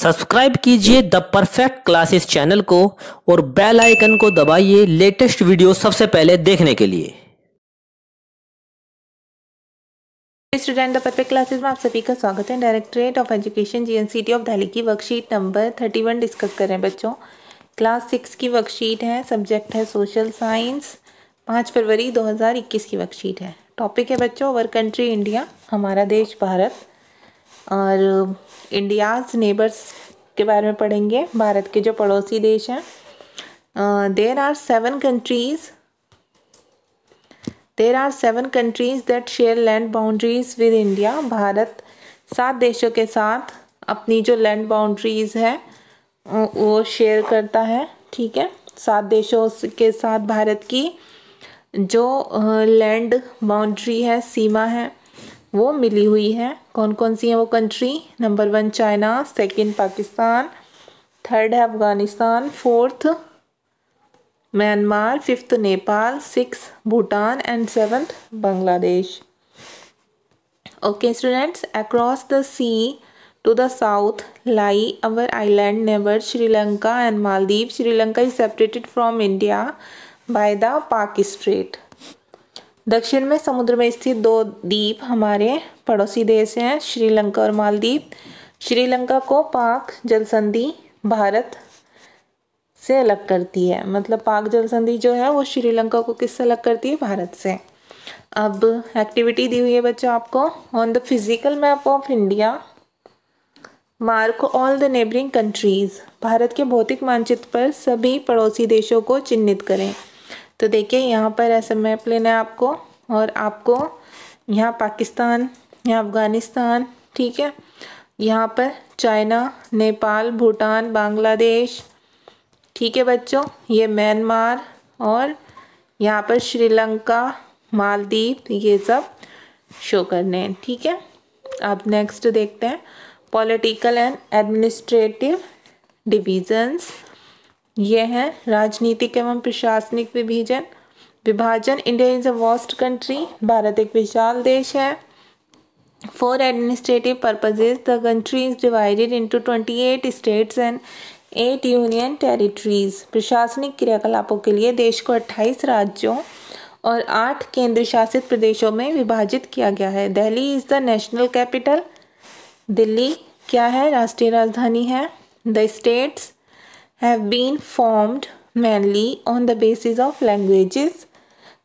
Subscribe कीजिए the perfect classes channel को और बेल आइकन को दबाइए लेटेस्ट वीडियो सबसे पहले देखने के लिए। स्टूडेंट द परफेक्ट क्लासेस में आप सभी का स्वागत है। Directorate of education GNCT of Delhi की वर्कशीट नंबर 31 डिस्कस कर रहे हैं बच्चों। क्लास 6 की वर्कशीट है, सब्जेक्ट है सोशल साइंस, 5 फरवरी 2021 की वर्कशीट है। टॉपिक है बच्चों अवर कंट्री इंडिया, हमारा देश भारत, और इंडियाज़ नेबर्स के बारे में पढ़ेंगे, भारत के जो पड़ोसी देश हैं। There are seven countries that share land boundaries with India. Bharat 7 देशों के साथ अपनी जो लैंड बाउंड्रीज है वो शेयर करता है। ठीक है, 7 देशों के साथ भारत की जो लैंड बाउंड्री है, सीमा है, वो मिली हुई है। कौन कौन सी है वो कंट्री? नंबर 1 चाइना, 2 पाकिस्तान, 3 है Afghanistan, 4 Myanmar, 5 Nepal, 6 Bhutan and 7 Bangladesh. Okay students, across the sea to the south lie our island neighbour Sri Lanka and Maldives. Sri Lanka is separated from India by the Palk strait. दक्षिण में समुद्र में स्थित 2 द्वीप हमारे पड़ोसी देश हैं, श्रीलंका और मालदीव। श्रीलंका को पाक जल संधि भारत से अलग करती है, मतलब पाक जल संधि जो है वो श्रीलंका को किससे अलग करती है? भारत से। अब एक्टिविटी दी हुई है बच्चों आपको। On the physical map of India mark all the neighbouring countries. Bharat के भौतिक मानचित्र पर सभी पड़ोसी देशों को चिन्हित करें। तो देखिए यहाँ पर ऐसा मैप लेना है आपको, और आपको यहाँ पाकिस्तान, यहाँ अफगानिस्तान, ठीक है, यहाँ पर चाइना, नेपाल, भूटान, बांग्लादेश, ठीक है बच्चों, ये म्यांमार, और यहाँ पर श्रीलंका, मालदीव, ये सब शो करने हैं। ठीक है, अब नेक्स्ट देखते हैं पॉलिटिकल एंड एडमिनिस्ट्रेटिव डिविजन्स। ये है राजनीतिक एवं प्रशासनिक विभाजन। India is a vast country, Bharat एक विशाल देश है। For administrative purposes the country is divided into 28 states and 8 union territories. प्रशासनिक क्रियाकलापों के लिए देश को 28 राज्यों और 8 केंद्र शासित प्रदेशों में विभाजित किया गया है। Delhi is the national capital. Delhi क्या है? राष्ट्रीय राजधानी है। The states have been formed mainly on the basis of languages।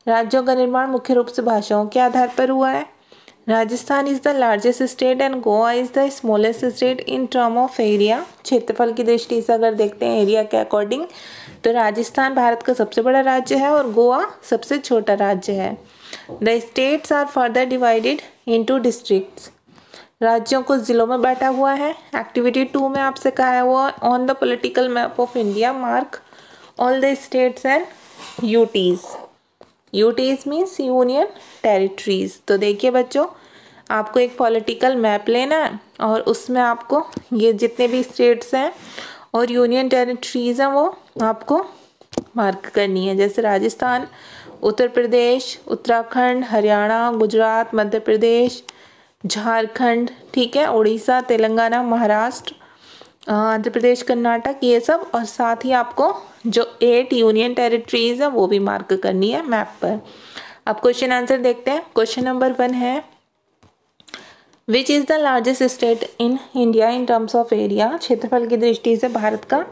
राज्यों का निर्माण मुख्य रूप से भाषाओं के आधार पर हुआ है। Rajasthan is the largest state and Goa is the smallest state in term of area. क्षेत्रफल की दृष्टि से अगर देखते हैं एरिया के अकॉर्डिंग, तो राजस्थान भारत का सबसे बड़ा राज्य है और गोवा सबसे छोटा राज्य है। The states are further divided into districts. राज्यों को जिलों में बांटा हुआ है। एक्टिविटी 2 में आपसे कहा है वो on the political map of India mark all the states and UTs. UTs means union territories. तो देखिए बच्चों, आपको एक पॉलिटिकल मैप लेना है और उसमें आपको ये जितने भी स्टेट्स हैं और यूनियन टेरिटरीज हैं वो आपको मार्क करनी है। जैसे राजस्थान, उत्तर प्रदेश, उत्तराखंड, हरियाणा, गुजरात, मध्य प्रदेश, झारखंड, ठीक है, उड़ीसा, तेलंगाना, महाराष्ट्र, आंध्र प्रदेश, कर्नाटक, ये सब, और साथ ही आपको जो 8 यूनियन टेरिटरीज है वो भी मार्क करनी है मैप पर। अब क्वेश्चन आंसर देखते हैं। क्वेश्चन नंबर 1 है which is the largest state in India in terms of area. क्षेत्रफल की दृष्टि से भारत का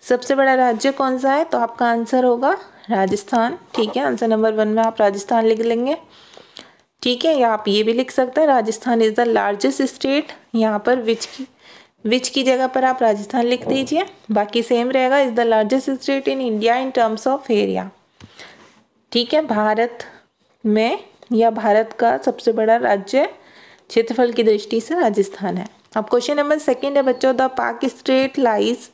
सबसे बड़ा राज्य कौन सा है? तो आपका आंसर होगा राजस्थान। ठीक है, आंसर नंबर 1 में आप राजस्थान लिख लेंगे। ठीक है, या आप ये भी लिख सकते हैं Rajasthan is the largest state. यहाँ पर विच की जगह पर आप राजस्थान लिख दीजिए, बाकी सेम रहेगा। Is the largest state in India in terms of area. ठीक है, भारत में या भारत का सबसे बड़ा राज्य क्षेत्रफल की दृष्टि से राजस्थान है। अब क्वेश्चन नंबर 2 है बच्चों, the Palk straight lies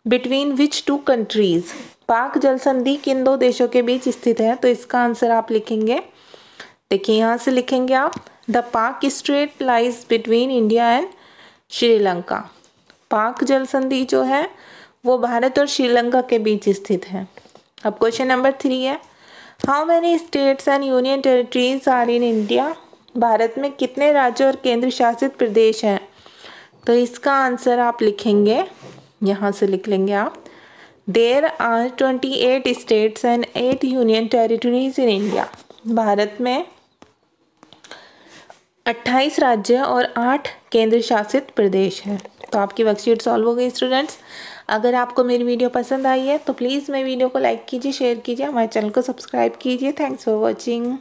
between which 2 countries. पाक जल संधि किन 2 देशों के बीच स्थित है? तो इसका आंसर आप लिखेंगे, देखिए यहाँ से लिखेंगे आप, the Palk straight lies between India and Sri Lanka. पाक जल संधि जो है वो भारत और श्रीलंका के बीच स्थित है। अब क्वेश्चन नंबर 3 है how many states and union territories are in India. Bharat में कितने राज्य और केंद्र शासित प्रदेश हैं? तो इसका आंसर आप लिखेंगे, यहाँ से लिख लेंगे आप, there are 28 states and 8 union territories in India. Bharat में 28 राज्य और 8 केंद्र शासित प्रदेश हैं। तो आपकी वर्कशीट सॉल्व हो गई स्टूडेंट्स। अगर आपको मेरी वीडियो पसंद आई है तो प्लीज़ मेरी वीडियो को लाइक कीजिए, शेयर कीजिए, हमारे चैनल को सब्सक्राइब कीजिए। Thanks for watching.